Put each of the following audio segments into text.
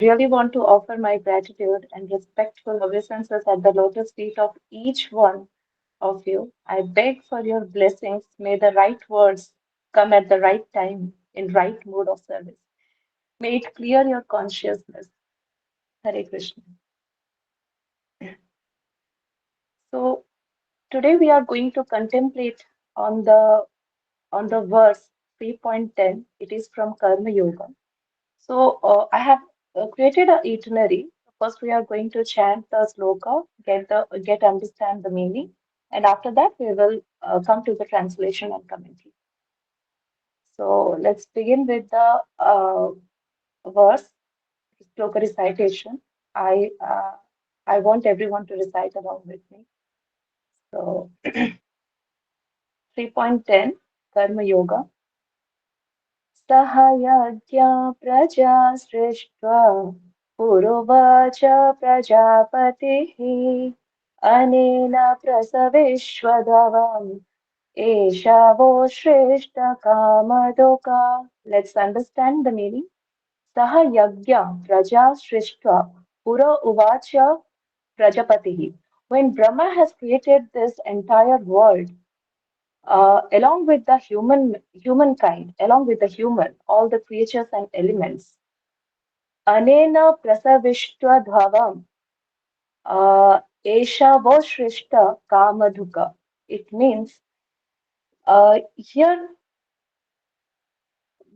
really want to offer my gratitude and respectful obeisances at the lotus feet of each one of you. I beg for your blessings. May the right words come at the right time in right mood of service. May it clear your consciousness. Hare Krishna. So today we are going to contemplate on the verse 3.10. It is from Karma Yoga. So I have created an itinerary. First, we are going to chant the sloka, get understand the meaning, and after that we will come to the translation and commentary. So let's begin with the verse sloka recitation. I uh, I want everyone to recite along with me. So 3.10 Karma Yoga. सह यज्ञ प्रजा सृष्ट्वा पुरुवाच प्रजापतिः अनेन प्रसविष्वदवम् एषा वो श्रेष्ठकामधुका. Let's understand the meaning. सह यज्ञ प्रजा सृष्ट्वा पुर उवाच प्रजापतिः. When Brahma has created this entire world, along with the humankind, along with the human, all the creatures and elements. Anena prasavishtva dhavam, esha vashrishta kamadhuka. It means here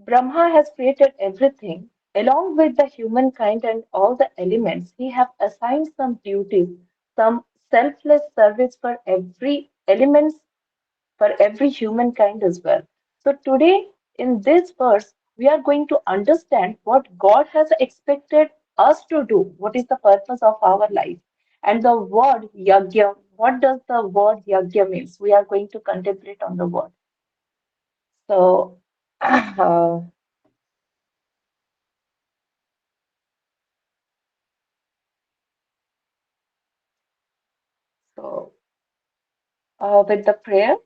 Brahma has created everything. Along with the humankind and all the elements, he have assigned some duties, some selfless service for every elements for every humankind as well. So today, in this verse, we are going to understand what God has expected us to do, what is the purpose of our life. And the word yagya, what does the word yagya means? We are going to contemplate on the word. So, uh, so with the prayer,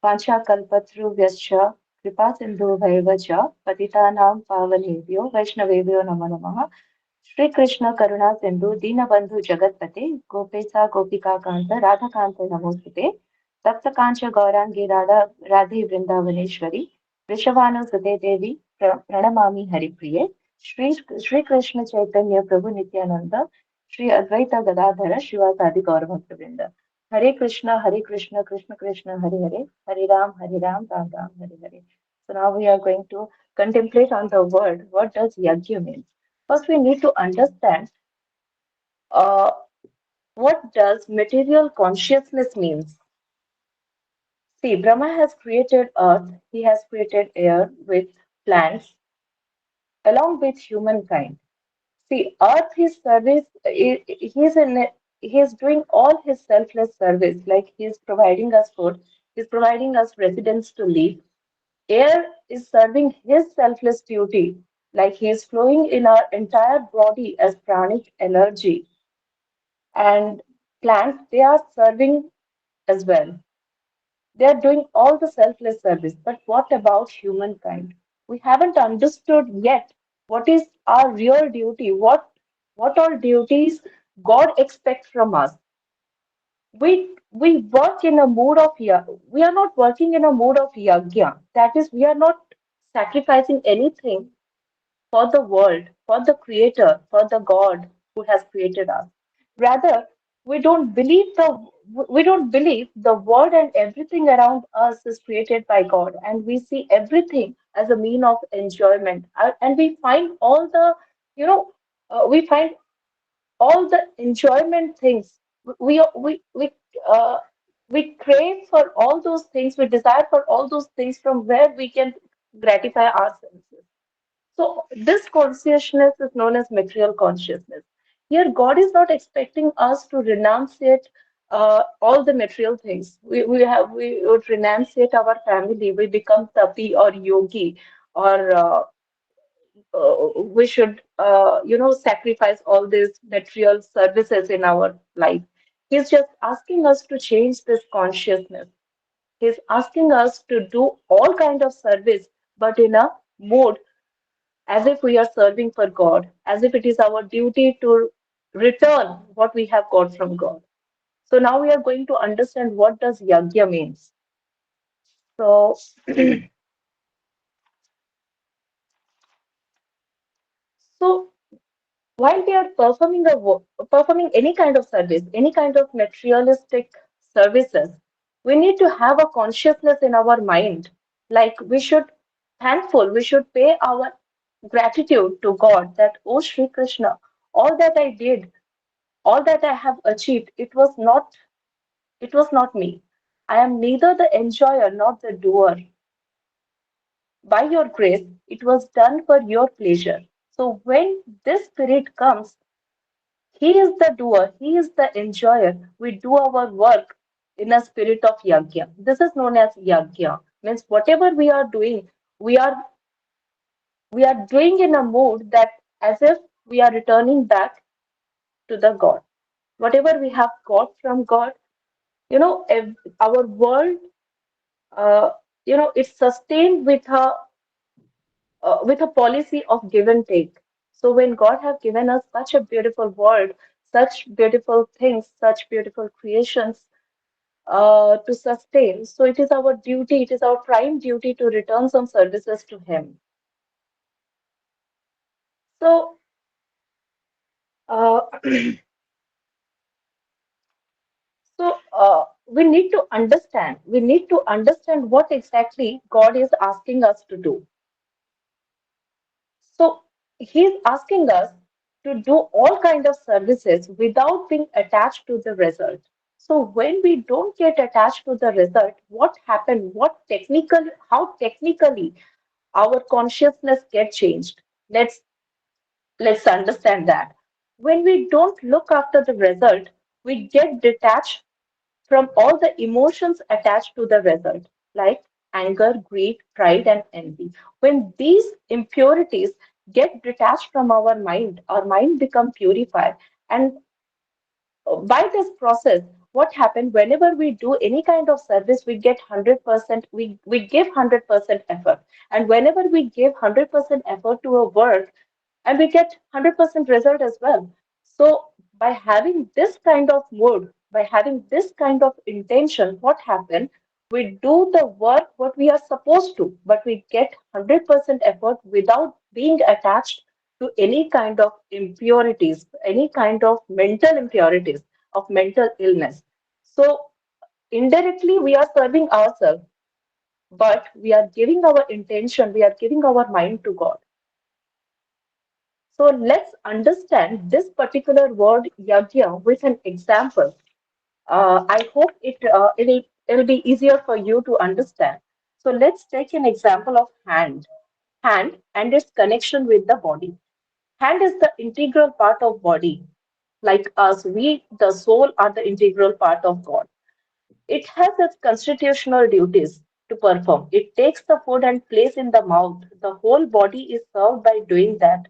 Pancha Kalpatruvyacha, Kripa Sindhu Bhaivacha, Patitanam Pavanebhyo, Vaishnavebhyo Namo Namaha. Shri Krishna करुणा सिंधु दीनबंधु जगतपते गोपेशा गोपिका कांत राधा कांत नमोस्तुते तप्त कांच गौरांगी राधे वृंदावनेश्वरी वृषभानुसुते देवी प्रणमामि हरिप्रिये श्री श्री कृष्ण चैतन्य प्रभु नित्यानंद श्री अद्वैत गदाधर शिवासादि गौर भक्तवृंद हरे Krishna Krishna Krishna Hare Hare Hare Ram Ram Hare Hare. So now we are going to contemplate on the word. What does yajna mean? First, we need to understand uh, what does material consciousness means. See, Brahma has created earth, he has created air with plants, along with humankind. See, earth, his service, he is doing all his selfless service, like he is providing us food, he is providing us residence to live. Air is serving his selfless duty, like he is flowing in our entire body as pranic energy, and plants they are serving as well. They are doing all the selfless service. But what about humankind? We haven't understood yet what is our real duty, what all duties God expects from us. We work in a mood of we are not working in a mood of yagya. That is, we are not sacrificing anything for the world, for the Creator, for the God who has created us. Rather, we don't believe the world and everything around us is created by God, and we see everything as a mean of enjoyment, and we find all the you know we find all the enjoyment things. We we we uh, we crave for all those things. We desire for all those things from where we can gratify our senses. So this consciousness is known as material consciousness. Here, God is not expecting us to renunciate all the material things. We would renunciate our family. We become tapi or yogi, or we should sacrifice all these material services in our life. He's just asking us to change this consciousness. He's asking us to do all kind of service, but in a mode as if we are serving for God, as if it is our duty to return what we have got from God. So now we are going to understand what does yagya means. So, so while we are performing performing any kind of service, any kind of materialistic services, we need to have a consciousness in our mind. Like we should thankful, we should pay our gratitude to God that, oh Sri Krishna, all that I did, all that I have achieved, it was not me. I am neither the enjoyer nor the doer. By your grace, it was done for your pleasure. So when this spirit comes, he is the doer, he is the enjoyer. We do our work in a spirit of yagya. This is known as yagya. Means whatever we are we are doing in a mood that as if we are returning back to the God. Whatever we have got from God, our world, uh, it's sustained with a policy of give and take. So when God have given us such a beautiful world, such beautiful things, such beautiful creations to sustain, so it is our duty, it is our prime duty to return some services to Him. So uh, we need to understand what exactly God is asking us to do. So he's asking us to do all kind of services without being attached to the result. So when we don't get attached to the result, what happened? How technically our consciousness get changed? Let's understand that. When we don't look after the result, we get detached from all the emotions attached to the result, like anger, greed, pride, and envy. When these impurities get detached from our mind become purified. And by this process, what happened whenever we do any kind of service, we get 100%, we give 100% effort. And whenever we give 100% effort to a work, and we get 100% result as well. So by having this kind of mood, by having this kind of intention, what happened? We do the work what we are supposed to, but we get 100% effort without being attached to any kind of impurities, any kind of mental impurities, of mental illness. So indirectly, we are serving ourselves, but we are giving our intention, we are giving our mind to God. So let's understand this particular word yajna with an example. I hope it'll be easier for you to understand. So let's take an example of hand and its connection with the body. Hand is the integral part of body. Like us, we, the soul, are the integral part of God. It has its constitutional duties to perform. It takes the food and place in the mouth. The whole body is served by doing that.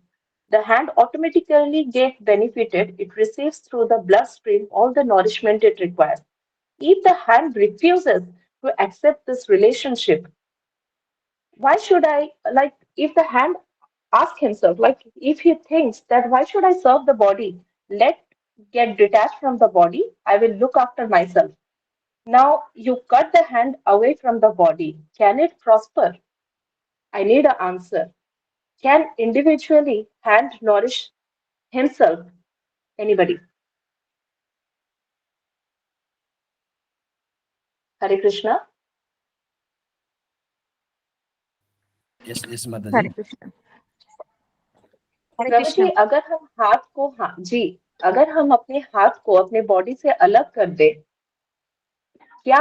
The hand automatically gets benefited. It receives through the bloodstream all the nourishment it requires. If the hand refuses to accept this relationship, why should I, like, if the hand asks himself, like, if he thinks that why should I serve the body? Let get detached from the body. I will look after myself. Now you cut the hand away from the body. Can it prosper? I need an answer. Can individually hand nourish himself? Anybody? Hare Krishna. Yes, Mataji. Hare Krishna. Hare Prabhu ji Krishna. अगर हम हाथ को जी अगर हम अपने हाथ को अपने बॉडी से अलग कर दे, क्या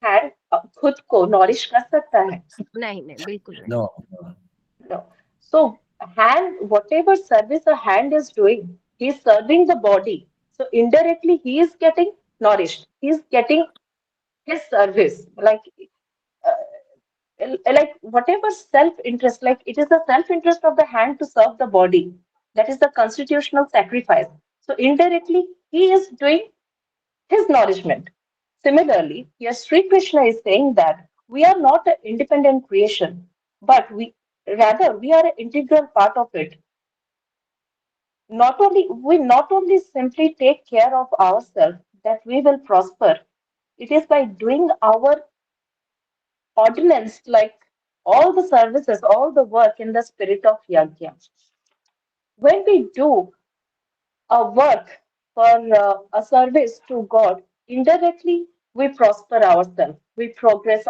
हैंड खुद को नॉरिश कर सकता है? नहीं नहीं बिल्कुल नहीं. No, no. No. So hand, whatever service a hand is doing, he is serving the body. So indirectly, he is getting nourished. He is getting his service. Like whatever self-interest, like it is the self-interest of the hand to serve the body. That is the constitutional sacrifice. So indirectly, he is doing his nourishment. Similarly, here Sri Krishna is saying that we are not an independent creation, but Rather, we are an integral part of it. Not only simply take care of ourselves that we will prosper. It is by doing our ordinance, like all the services, all the work in the spirit of yajna. When we do a work for a service to God, indirectly we prosper ourselves, we progress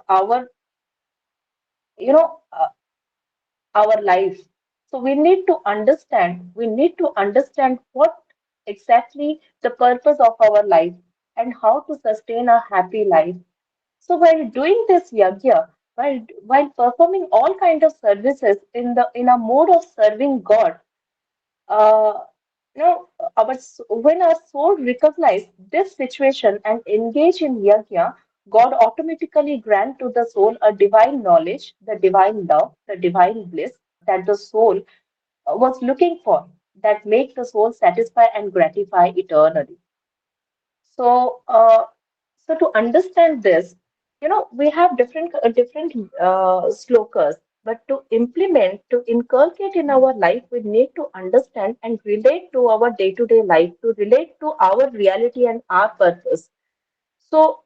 you know, uh, our life. So we need to understand what exactly the purpose of our life and how to sustain a happy life. So while doing this yajna, while performing all kind of services in a mode of serving God, uh, when our soul recognize this situation and engage in yajna, God automatically grant to the soul a divine knowledge, the divine love, the divine bliss that the soul was looking for, that make the soul satisfy and gratify eternally. So, so to understand this, we have different slokas, but to implement, to inculcate in our life, we need to understand and relate to our day-to-day life, to relate to our reality and our purpose. So,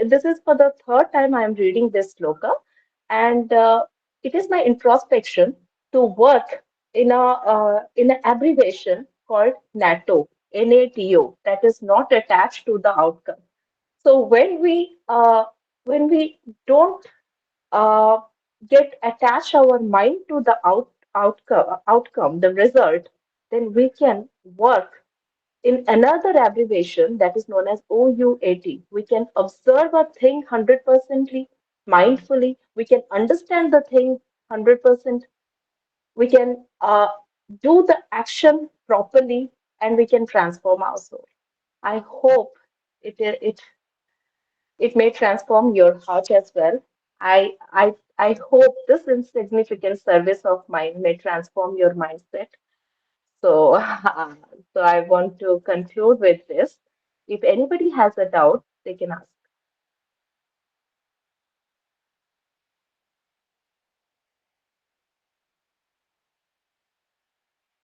this is for the third time I am reading this sloka, and it is my introspection to work in an abbreviation called NATO, NATO, that is not attached to the outcome. So when we don't uh, get attach our mind to the outcome, the result, then we can work in another abbreviation that is known as OUAT. We can observe a thing 100% mindfully. We can understand the thing 100%. We can do the action properly, and we can transform our soul. I hope it it may transform your heart as well. I hope this insignificant service of mine may transform your mindset. So, so I want to conclude with this. If anybody has a doubt, they can ask.